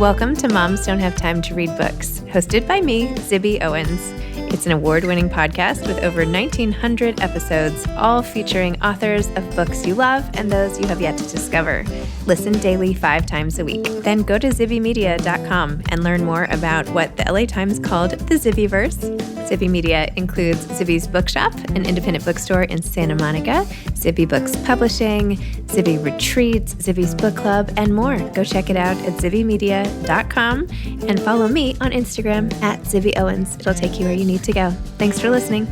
Welcome to Moms Don't Have Time to Read Books, hosted by me, Zibby Owens. It's an award-winning podcast with over 1,900 episodes, all featuring authors of books you love and those you have yet to discover. Listen daily 5 times a week. Then go to zibbymedia.com and learn more about what the LA Times called the Zibbyverse. Zibby Media includes Zibby's Bookshop, an independent bookstore in Santa Monica, Zibby Books Publishing, Zibby Retreats, Zibby's Book Club, and more. Go check it out at zibbymedia.com and follow me on Instagram at Zibby Owens. It'll take you where you need to go. Thanks for listening.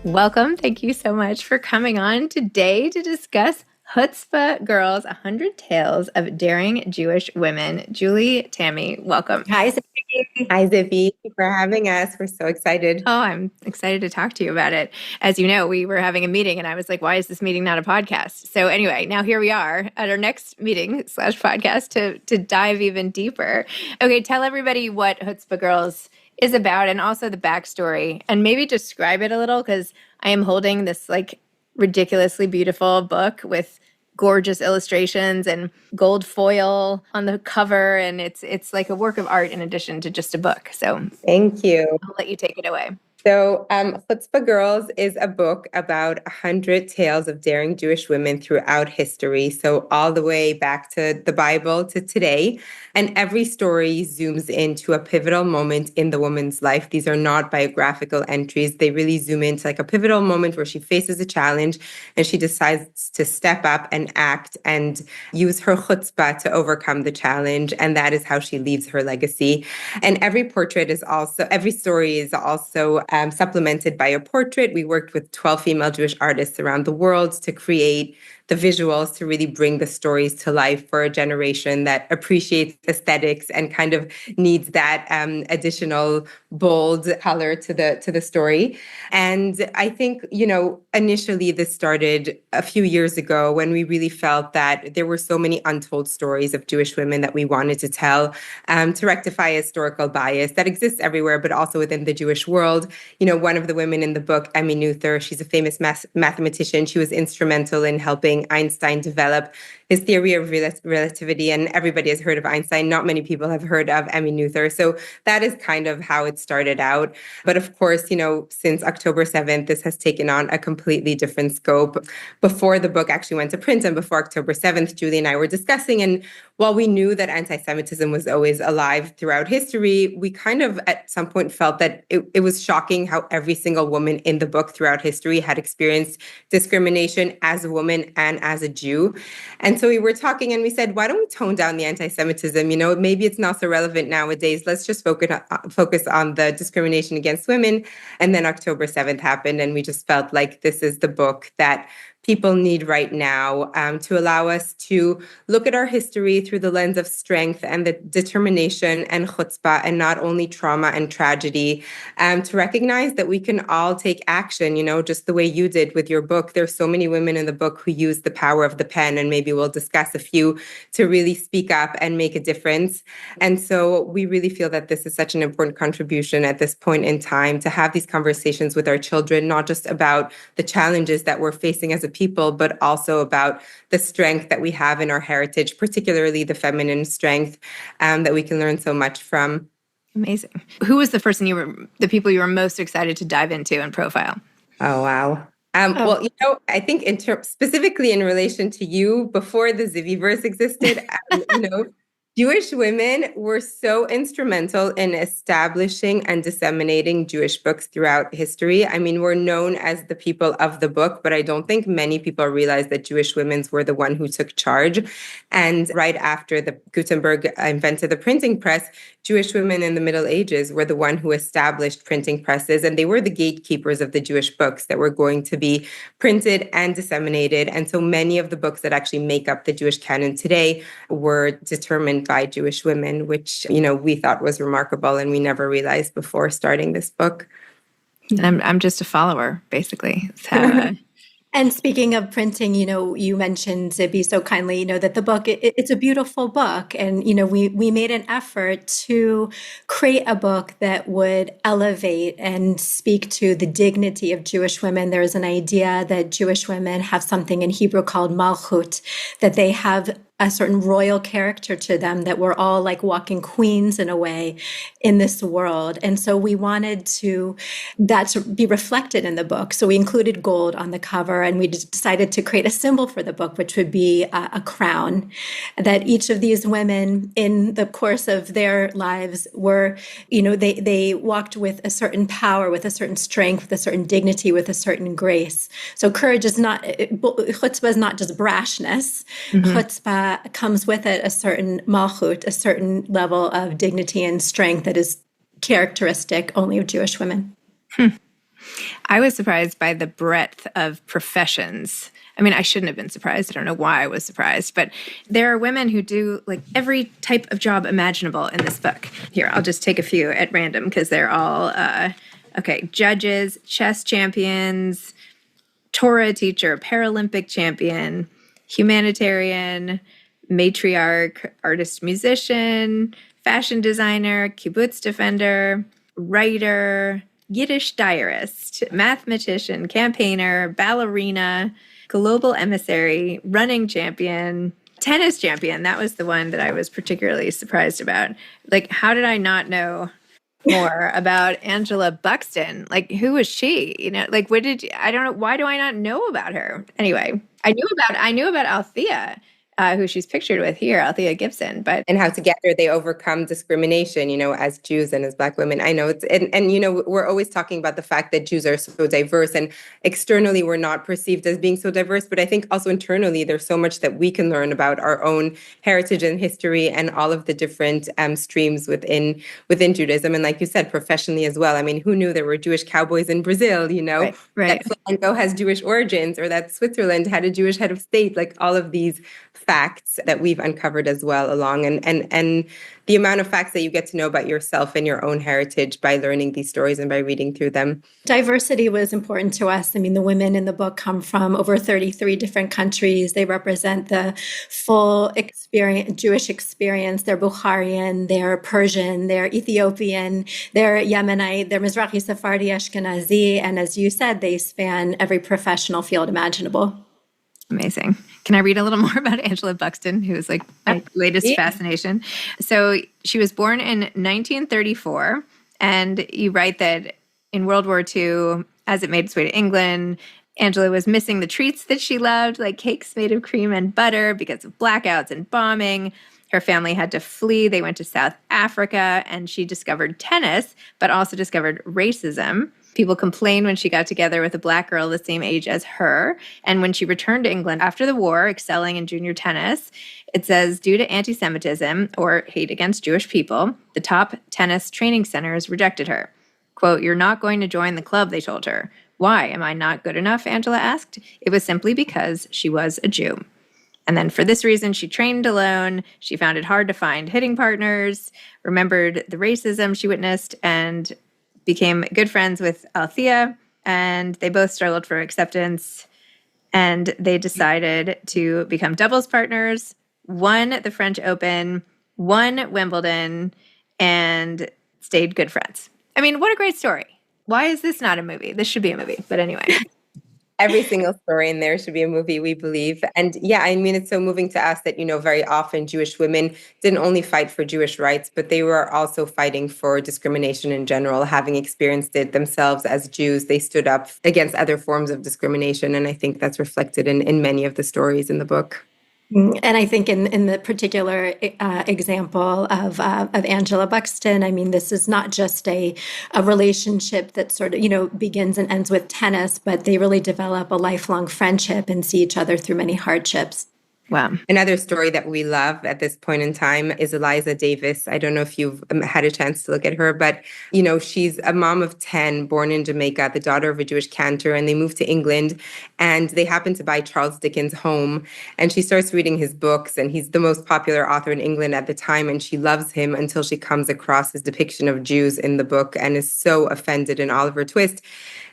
Welcome. Thank you so much for coming on today to discuss Chutzpah Girls, 100 Tales of Daring Jewish Women. Julie, Tami, welcome. Hi, Zibby. Hi, Zibby. Thank you for having us. We're so excited. Oh, I'm excited to talk to you about it. As you know, we were having a meeting and I was like, why is this meeting not a podcast? So anyway, now here we are at our next meeting / podcast to dive even deeper. Okay, tell everybody what Chutzpah Girls is about and also the backstory, and maybe describe it a little, because I am holding this ridiculously beautiful book with gorgeous illustrations and gold foil on the cover, and it's like a work of art in addition to just a book. So thank you. I'll let you take it away. So Chutzpah Girls is a book about 100 tales of daring Jewish women throughout history. So all the way back to the Bible to today. And every story zooms into a pivotal moment in the woman's life. These are not biographical entries. They really zoom into a pivotal moment where she faces a challenge and she decides to step up and act and use her chutzpah to overcome the challenge. And that is how she leaves her legacy. And every story is also supplemented by a portrait. We worked with 12 female Jewish artists around the world to create the visuals to really bring the stories to life for a generation that appreciates aesthetics and kind of needs that additional bold color to the story. And I think, initially this started a few years ago when we really felt that there were so many untold stories of Jewish women that we wanted to tell to rectify a historical bias that exists everywhere, but also within the Jewish world. One of the women in the book, Emmy Noether, she's a famous mathematician. She was instrumental in helping Einstein develop his theory of relativity, and everybody has heard of Einstein. Not many people have heard of Emmy Noether. So that is kind of how it started out. But of course, since October 7th, this has taken on a completely different scope. Before the book actually went to print and before October 7th, Julie and I were discussing, and while we knew that anti-Semitism was always alive throughout history, we kind of at some point felt that it was shocking how every single woman in the book throughout history had experienced discrimination as a woman and as a Jew. And so we were talking and we said, why don't we tone down the anti-Semitism? Maybe it's not so relevant nowadays. Let's just focus on the discrimination against women. And then October 7th happened, and we just felt like this is the book that people need right now to allow us to look at our history through the lens of strength and the determination and chutzpah, and not only trauma and tragedy, to recognize that we can all take action, just the way you did with your book. There's so many women in the book who use the power of the pen, and maybe we'll discuss a few, to really speak up and make a difference. And so we really feel that this is such an important contribution at this point in time to have these conversations with our children, not just about the challenges that we're facing as a people, but also about the strength that we have in our heritage, particularly the feminine strength that we can learn so much from. Amazing. Who was the the people you were most excited to dive into and profile? Oh, wow. Well, I think specifically in relation to you, before the Zibbyverse existed, Jewish women were so instrumental in establishing and disseminating Jewish books throughout history. I mean, we're known as the people of the book, but I don't think many people realize that Jewish women were the one who took charge. And right after the Gutenberg invented the printing press, Jewish women in the Middle Ages were the one who established printing presses, and they were the gatekeepers of the Jewish books that were going to be printed and disseminated. And so many of the books that actually make up the Jewish canon today were determined by Jewish women, which, we thought was remarkable and we never realized before starting this book. And I'm just a follower, basically. So, And speaking of printing, you mentioned Zibby so kindly, that the book, it's a beautiful book. And, we made an effort to create a book that would elevate and speak to the dignity of Jewish women. There's an idea that Jewish women have something in Hebrew called malchut, that they have a certain royal character to them, that we're all like walking queens in a way in this world. And so we wanted that to be reflected in the book. So we included gold on the cover, and we decided to create a symbol for the book, which would be a crown, that each of these women in the course of their lives were, they walked with a certain power, with a certain strength, with a certain dignity, with a certain grace. So courage is not, chutzpah is not just brashness. Mm-hmm. Chutzpah comes with it a certain malchut, a certain level of dignity and strength that is characteristic only of Jewish women. I was surprised by the breadth of professions. I mean, I shouldn't have been surprised. I don't know why I was surprised, but there are women who do like every type of job imaginable in this book. Here, I'll just take a few at random because they're all, judges, chess champions, Torah teacher, Paralympic champion, humanitarian, matriarch, artist musician, fashion designer, kibbutz defender, writer, Yiddish diarist, mathematician, campaigner, ballerina, global emissary, running champion, tennis champion. That was the one that I was particularly surprised about. Like, how did I not know more about Angela Buxton? Like, who was she? I don't know. Why do I not know about her? Anyway, I knew about Althea, who she's pictured with here, Althea Gibson, and how together they overcome discrimination, as Jews and as Black women. I know it's, and we're always talking about the fact that Jews are so diverse, and externally we're not perceived as being so diverse, but I think also internally there's so much that we can learn about our own heritage and history and all of the different streams within Judaism. And like you said, professionally as well. I mean, who knew there were Jewish cowboys in Brazil, Right. That flamenco has Jewish origins, or that Switzerland had a Jewish head of state, like all of these facts that we've uncovered as well along, and the amount of facts that you get to know about yourself and your own heritage by learning these stories and by reading through them. Diversity was important to us. I mean, the women in the book come from over 33 different countries. They represent the full Jewish experience. They're Bukharian, they're Persian, they're Ethiopian, they're Yemenite, they're Mizrahi, Sephardi, Ashkenazi, and as you said, they span every professional field imaginable. Amazing. Can I read a little more about Angela Buxton, who is like my latest fascination? So she was born in 1934, and you write that in World War II, as it made its way to England, Angela was missing the treats that she loved, like cakes made of cream and butter, because of blackouts and bombing. Her family had to flee. They went to South Africa, and she discovered tennis, but also discovered racism. People complained when she got together with a Black girl the same age as her. And when she returned to England after the war, excelling in junior tennis, it says, due to anti-Semitism or hate against Jewish people, the top tennis training centers rejected her. Quote, "You're not going to join the club," they told her. "Why? Am I not good enough?" Angela asked. It was simply because she was a Jew. And then for this reason, she trained alone. She found it hard to find hitting partners, remembered the racism she witnessed, and became good friends with Althea, and they both struggled for acceptance, and they decided to become doubles partners, won the French Open, won Wimbledon, and stayed good friends. I mean, what a great story. Why is this not a movie? This should be a movie, but anyway. Every single story in there should be a movie, we believe. And yeah, I mean, it's so moving to us that, very often Jewish women didn't only fight for Jewish rights, but they were also fighting for discrimination in general. Having experienced it themselves as Jews, they stood up against other forms of discrimination. And I think that's reflected in many of the stories in the book. And I think in the particular example of Angela Buxton, I mean, this is not just a relationship that sort of, begins and ends with tennis, but they really develop a lifelong friendship and see each other through many hardships. Wow. Another story that we love at this point in time is Eliza Davis. I don't know if you've had a chance to look at her, but, she's a mom of 10, born in Jamaica, the daughter of a Jewish cantor, and they moved to England, and they happen to buy Charles Dickens' home, and she starts reading his books, and he's the most popular author in England at the time, and she loves him until she comes across his depiction of Jews in the book and is so offended in Oliver Twist.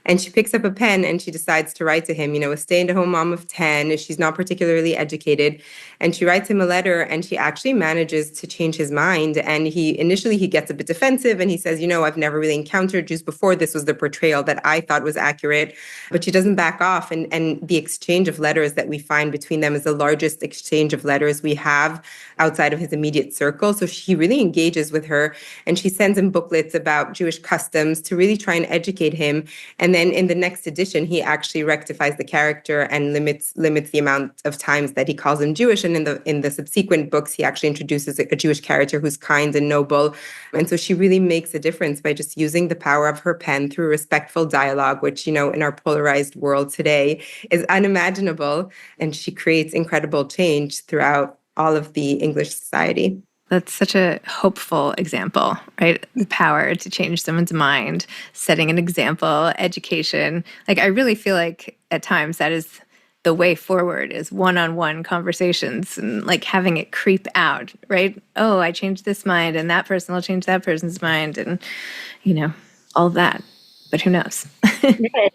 And she picks up a pen and she decides to write to him, a stay-at-home mom of 10. She's not particularly educated. And she writes him a letter, and she actually manages to change his mind. And initially he gets a bit defensive and he says, I've never really encountered Jews before. This was the portrayal that I thought was accurate. But she doesn't back off. And the exchange of letters that we find between them is the largest exchange of letters we have outside of his immediate circle. So he really engages with her, and she sends him booklets about Jewish customs to really try and educate him. And then in the next edition, he actually rectifies the character and limits the amount of times that he calls him Jewish. And in the subsequent books, he actually introduces a Jewish character who's kind and noble. And so she really makes a difference by just using the power of her pen through respectful dialogue, which, in our polarized world today is unimaginable. And she creates incredible change throughout all of the English society. That's such a hopeful example, right? The power to change someone's mind, setting an example, education. Like, I really feel like at times that is the way forward, is one-on-one conversations and like having it creep out, right? Oh, I changed this mind and that person will change that person's mind and, all that. But who knows?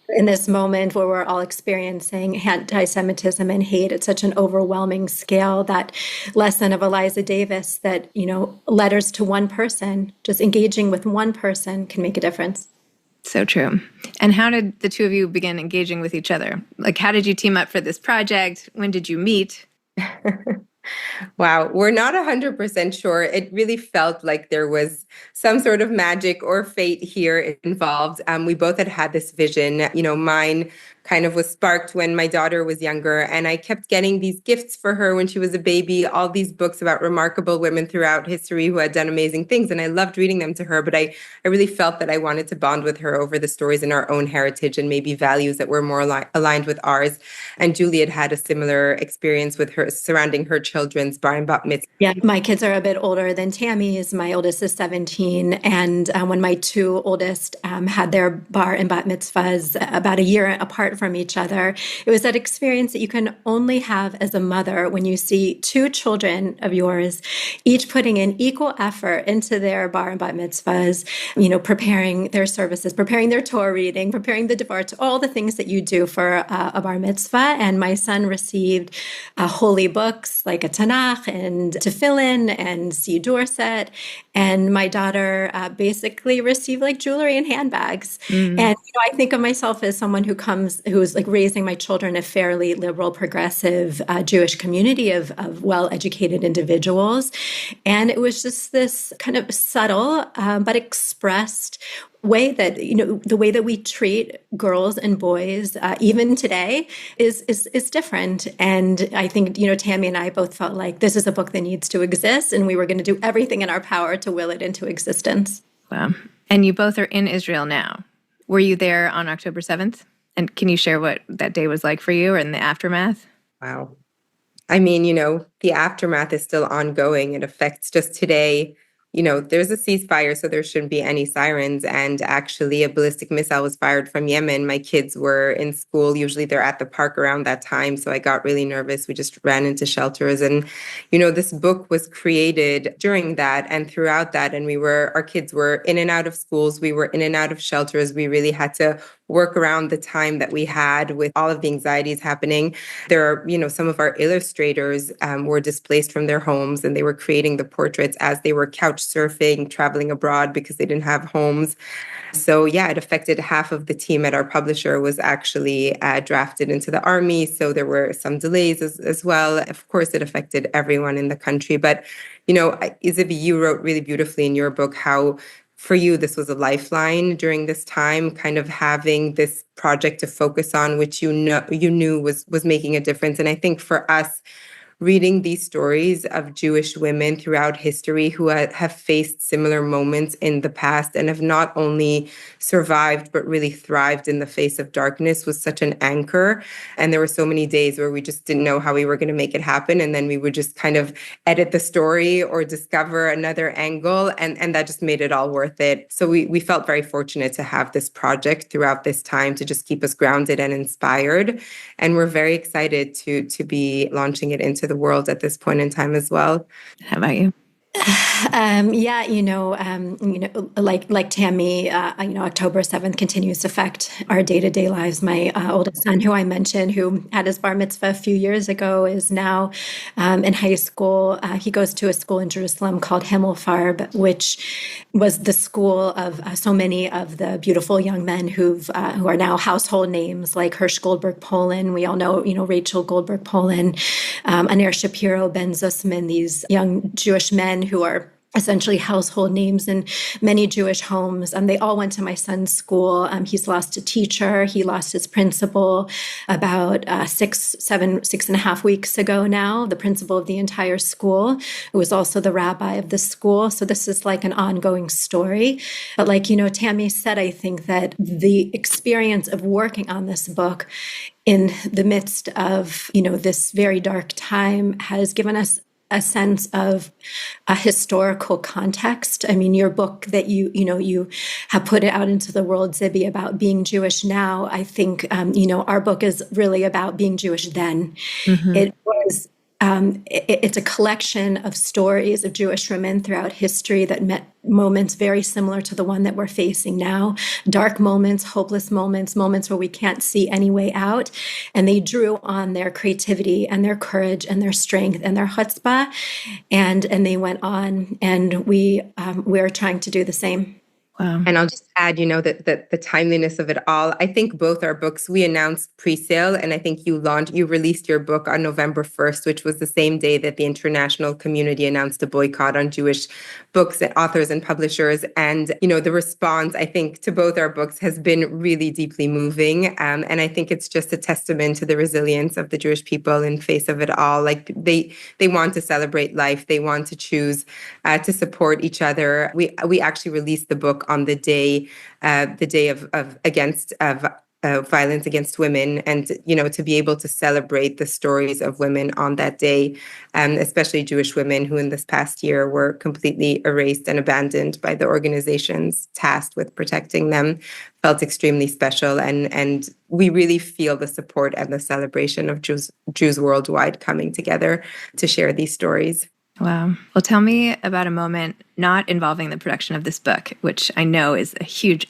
In this moment where we're all experiencing anti-Semitism and hate at such an overwhelming scale, that lesson of Eliza Davis that, letters to one person, just engaging with one person can make a difference. So true. And how did the two of you begin engaging with each other? Like, how did you team up for this project? When did you meet? Wow, we're not 100% sure. It really felt like there was some sort of magic or fate here involved. We both had this vision. Mine kind of was sparked when my daughter was younger, and I kept getting these gifts for her when she was a baby, all these books about remarkable women throughout history who had done amazing things, and I loved reading them to her, but I really felt that I wanted to bond with her over the stories in our own heritage and maybe values that were more aligned with ours. And Juliet had a similar experience with her surrounding her children's bar and bat mitzvah. Yeah, my kids are a bit older than Tami's. My oldest is 17, and when my two oldest had their bar and bat mitzvahs about a year apart from each other, it was that experience that you can only have as a mother when you see two children of yours, each putting in equal effort into their bar and bat mitzvahs, preparing their services, preparing their Torah reading, preparing the Devar, all the things that you do for a bar mitzvah. And my son received holy books like a Tanakh and Tefillin and Siddur set. And my daughter basically received like jewelry and handbags. And I think of myself as someone who's like raising my children in a fairly liberal, progressive Jewish community of well-educated individuals. And it was just this kind of subtle but expressed way that, the way that we treat girls and boys, even today, is different. And I think, Tami and I both felt like this is a book that needs to exist, and we were going to do everything in our power to will it into existence. Wow. And you both are in Israel now. Were you there on October 7th? And can you share what that day was like for you or in the aftermath? Wow. I mean, the aftermath is still ongoing. It affects just today. There's a ceasefire, so there shouldn't be any sirens. And actually, a ballistic missile was fired from Yemen. My kids were in school. Usually they're at the park around that time. So I got really nervous. We just ran into shelters. And, this book was created during that and throughout that. And our kids were in and out of schools. We were in and out of shelters. We really had to work around the time that we had with all of the anxieties happening. There are, some of our illustrators were displaced from their homes, and they were creating the portraits as they were couch surfing, traveling abroad because they didn't have homes. So yeah, it affected half of the team at our publisher was actually drafted into the army. So there were some delays as well. Of course, it affected everyone in the country. But, Zibby, you wrote really beautifully in your book how for you, this was a lifeline during this time, kind of having this project to focus on, which you knew was making a difference. And I think for us, reading these stories of Jewish women throughout history who have faced similar moments in the past and have not only survived, but really thrived in the face of darkness was such an anchor. And there were so many days where we just didn't know how we were going to make it happen. And then we would just kind of edit the story or discover another angle. And that just made it all worth it. So we felt very fortunate to have this project throughout this time to just keep us grounded and inspired. And we're very excited to be launching it into the world at this point in time as well. How about you? Yeah, like Tami, October 7th continues to affect our day-to-day lives. My oldest son, who I mentioned, who had his bar mitzvah a few years ago, is now in high school. He goes to a school in Jerusalem called Himmelfarb, which was the school of so many of the beautiful young men who are now household names, like Hirsch Goldberg Polin. We all know, Rachel Goldberg Polin, Aner Shapiro, Ben Zussman, these young Jewish men who are essentially household names in many Jewish homes. They all went to my son's school. He's lost a teacher. He lost his principal about 6.5 weeks ago now, the principal of the entire school, who was also the rabbi of the school. So this is like an ongoing story. But like, Tami said, I think that the experience of working on this book in the midst of, this very dark time has given us a sense of a historical context. I mean, your book that you have put it out into the world, Zibby, about being Jewish now. I think, our book is really about being Jewish then. Mm-hmm. It was. It's a collection of stories of Jewish women throughout history that met moments very similar to the one that we're facing now. Dark moments, hopeless moments, moments where we can't see any way out. And they drew on their creativity and their courage and their strength and their chutzpah. And they went on, and we're trying to do the same. Wow. And I'll just add, that the timeliness of it all. I think both our books, we announced pre-sale, and I think you released your book on November 1st, which was the same day that the international community announced a boycott on Jewish books and authors and publishers. And, the response, I think, to both our books has been really deeply moving. And I think it's just a testament to the resilience of the Jewish people in face of it all. Like they want to celebrate life. They want to choose to support each other. We actually released the book on the day of violence against women, and to be able to celebrate the stories of women on that day, especially Jewish women who in this past year were completely erased and abandoned by the organizations tasked with protecting them, felt extremely special, and we really feel the support and the celebration of Jews worldwide coming together to share these stories. Wow. Well, tell me about a moment not involving the production of this book, which I know is a huge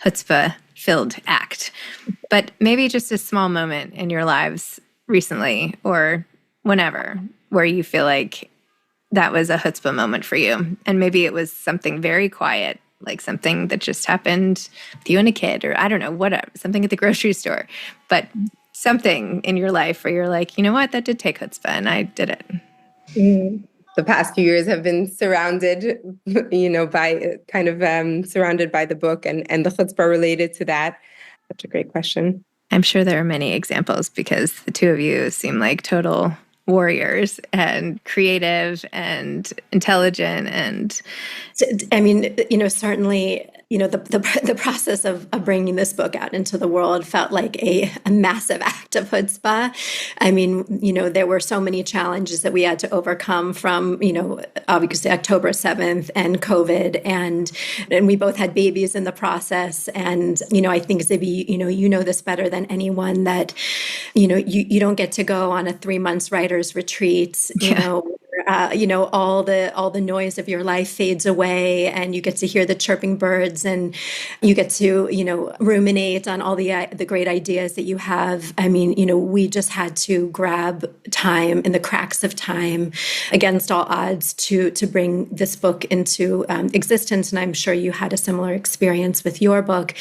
chutzpah-filled act, but maybe just a small moment in your lives recently or whenever where you feel like that was a chutzpah moment for you. And maybe it was something very quiet, like something that just happened with you and a kid, or I don't know, whatever, something at the grocery store, but something in your life where you're like, you know what, that did take chutzpah and I did it. The past few years have been surrounded, surrounded by the book and the chutzpah related to that. Such a great question. I'm sure there are many examples because the two of you seem like total warriors and creative and intelligent. And I mean, certainly, the process of bringing this book out into the world felt like a massive act of chutzpah. I mean, there were so many challenges that we had to overcome from, obviously October 7th and COVID, and we both had babies in the process. And, I think, Zibby, you know this better than anyone that, you don't get to go on a 3 months writer's retreat, all the noise of your life fades away, and you get to hear the chirping birds, and you get to ruminate on all the great ideas that you have. I mean, we just had to grab time in the cracks of time against all odds to bring this book into existence, and I'm sure you had a similar experience with your book.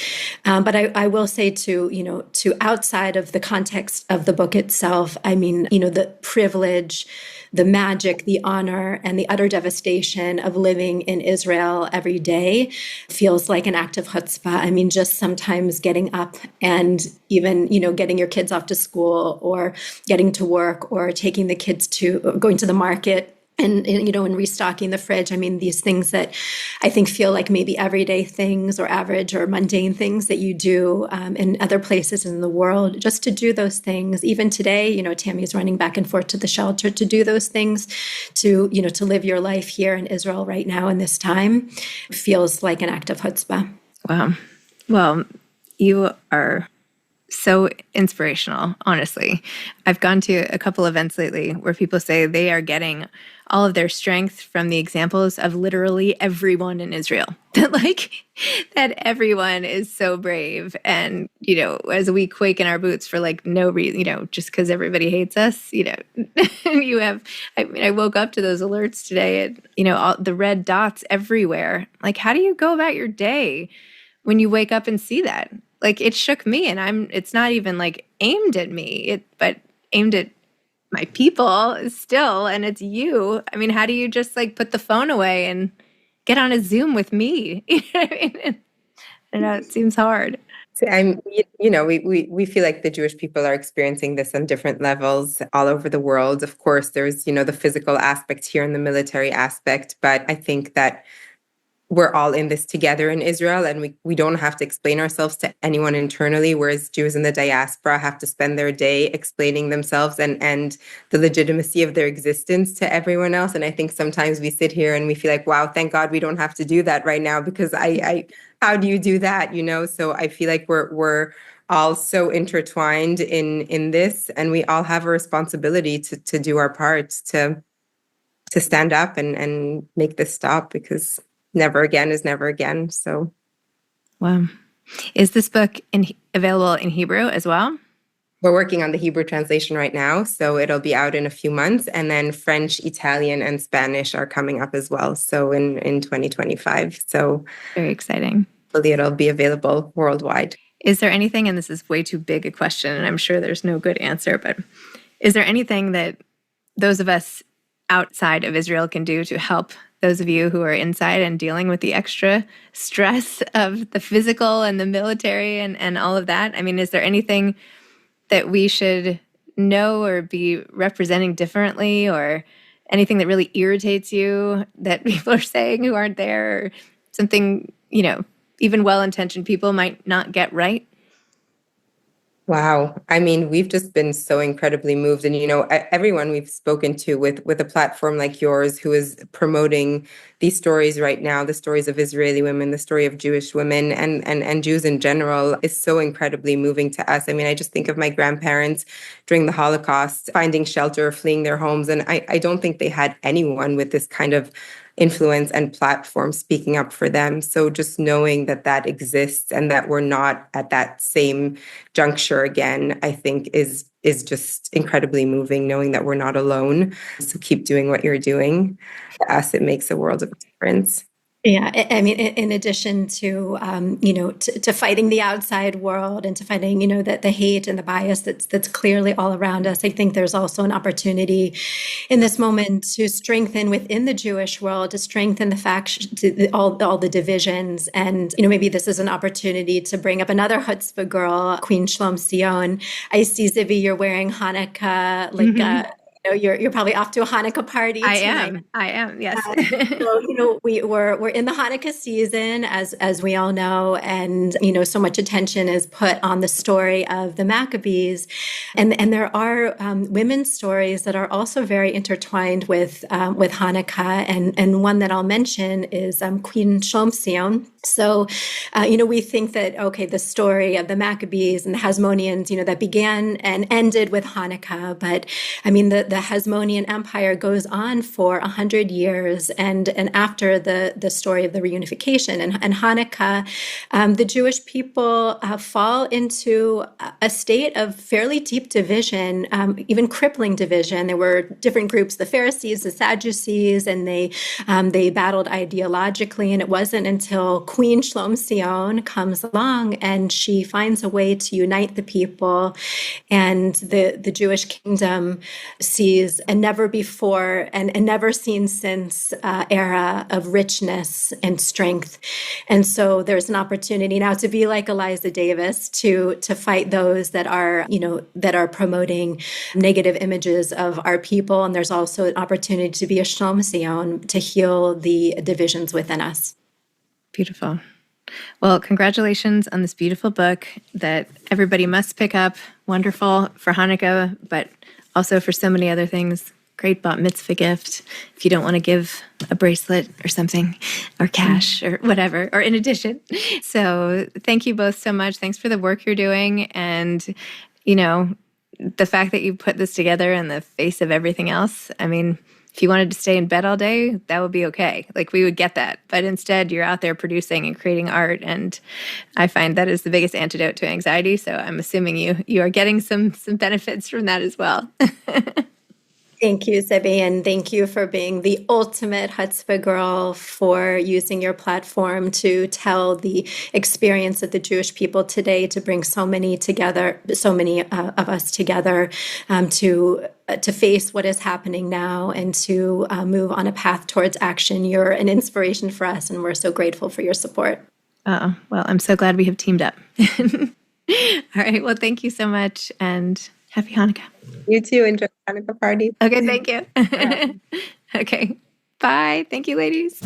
But I will say to outside of the context of the book itself, I mean, the privilege, the magic, the honor, and the utter devastation of living in Israel every day feels like an act of chutzpah. I mean, just sometimes getting up and even, getting your kids off to school or getting to work or taking the kids to going to the market. And restocking the fridge. I mean, these things that I think feel like maybe everyday things or average or mundane things that you do in other places in the world, just to do those things. Even today, Tami's running back and forth to the shelter to do those things, to live your life here in Israel right now in this time feels like an act of chutzpah. Wow. Well, you are so inspirational, honestly. I've gone to a couple events lately where people say they are getting all of their strength from the examples of literally everyone in Israel. That everyone is so brave. And, as we quake in our boots for no reason, just because everybody hates us, I woke up to those alerts today and, all the red dots everywhere. How do you go about your day when you wake up and see that? It shook me, and it's not even aimed at me, but aimed at my people still, and it's you. I mean, how do you just put the phone away and get on a Zoom with me? You know what I mean? I know it seems hard. We feel like the Jewish people are experiencing this on different levels all over the world. Of course, there's, the physical aspect here and the military aspect, but I think that we're all in this together in Israel, and we don't have to explain ourselves to anyone internally, whereas Jews in the diaspora have to spend their day explaining themselves and the legitimacy of their existence to everyone else. And I think sometimes we sit here and we feel like, wow, thank God we don't have to do that right now, because I how do you do that, So I feel like we're all so intertwined in this, and we all have a responsibility to do our part to stand up and make this stop, because never again is never again. So, wow. Is this book available in Hebrew as well? We're working on the Hebrew translation right now, so it'll be out in a few months. And then French, Italian, and Spanish are coming up as well. So in 2025. So very exciting. Hopefully it'll be available worldwide. Is there anything, and this is way too big a question, and I'm sure there's no good answer, but is there anything that those of us outside of Israel can do to help those of you who are inside and dealing with the extra stress of the physical and the military and all of that? I mean, is there anything that we should know or be representing differently, or anything that really irritates you that people are saying who aren't there, or something, even well-intentioned people might not get right? Wow. I mean, we've just been so incredibly moved. And, everyone we've spoken to with a platform like yours, who is promoting these stories right now, the stories of Israeli women, the story of Jewish women and Jews in general, is so incredibly moving to us. I mean, I just think of my grandparents during the Holocaust, finding shelter, fleeing their homes. And I don't think they had anyone with this kind of influence and platform speaking up for them. So just knowing that exists and that we're not at that same juncture again, I think is just incredibly moving, knowing that we're not alone. So keep doing what you're doing. To us, it makes a world of difference. Yeah, I mean, in addition to to fighting the outside world and to fighting that the hate and the bias that's clearly all around us, I think there's also an opportunity in this moment to strengthen within the Jewish world, to strengthen the factions, all the divisions, and maybe this is an opportunity to bring up another Chutzpah girl, Queen Shlomo. I see, Zibby, you're wearing Hanukkah, you're probably off to a Hanukkah party tonight. I am, yes. So, we're in the Hanukkah season, as we all know, and so much attention is put on the story of the Maccabees, and there are women's stories that are also very intertwined with Hanukkah, and one that I'll mention is Queen Shlomo. So, we think that, okay, the story of the Maccabees and the Hasmoneans, that began and ended with Hanukkah, but I mean, the Hasmonean Empire goes on for 100 years, and after the story of the reunification and Hanukkah, the Jewish people fall into a state of fairly deep division, even crippling division. There were different groups, the Pharisees, the Sadducees, and they battled ideologically, and it wasn't until Queen Shlomo comes along and she finds a way to unite the people, and the Jewish kingdom sees a never before and never seen since era of richness and strength. And so there's an opportunity now to be like Eliza Davis, to fight those that are promoting negative images of our people. And there's also an opportunity to be a Shlomo to heal the divisions within us. Beautiful. Well, congratulations on this beautiful book that everybody must pick up. Wonderful for Hanukkah, but also for so many other things great bat mitzvah gift if you don't want to give a bracelet or something or cash or whatever, or in addition. So thank you both so much. Thanks for the work you're doing. And, the fact that you put this together in the face of everything else. I mean, if you wanted to stay in bed all day, that would be okay. Like, we would get that. But instead, you're out there producing and creating art. And I find that is the biggest antidote to anxiety. So I'm assuming you are getting some benefits from that as well. Thank you, Zibby, and thank you for being the ultimate Chutzpah girl, for using your platform to tell the experience of the Jewish people today, to bring so many of us together, to face what is happening now and to move on a path towards action. You're an inspiration for us, and we're so grateful for your support. Oh, well, I'm so glad we have teamed up. All right. Well, thank you so much, and happy Hanukkah. You too. Enjoy the Hanukkah party. Okay, thank you. Okay, bye. Thank you, ladies.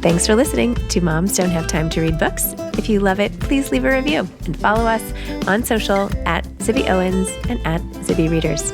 Thanks for listening to Moms Don't Have Time to Read Books. If you love it, please leave a review and follow us on social at Zibby Owens and at Zibby Readers.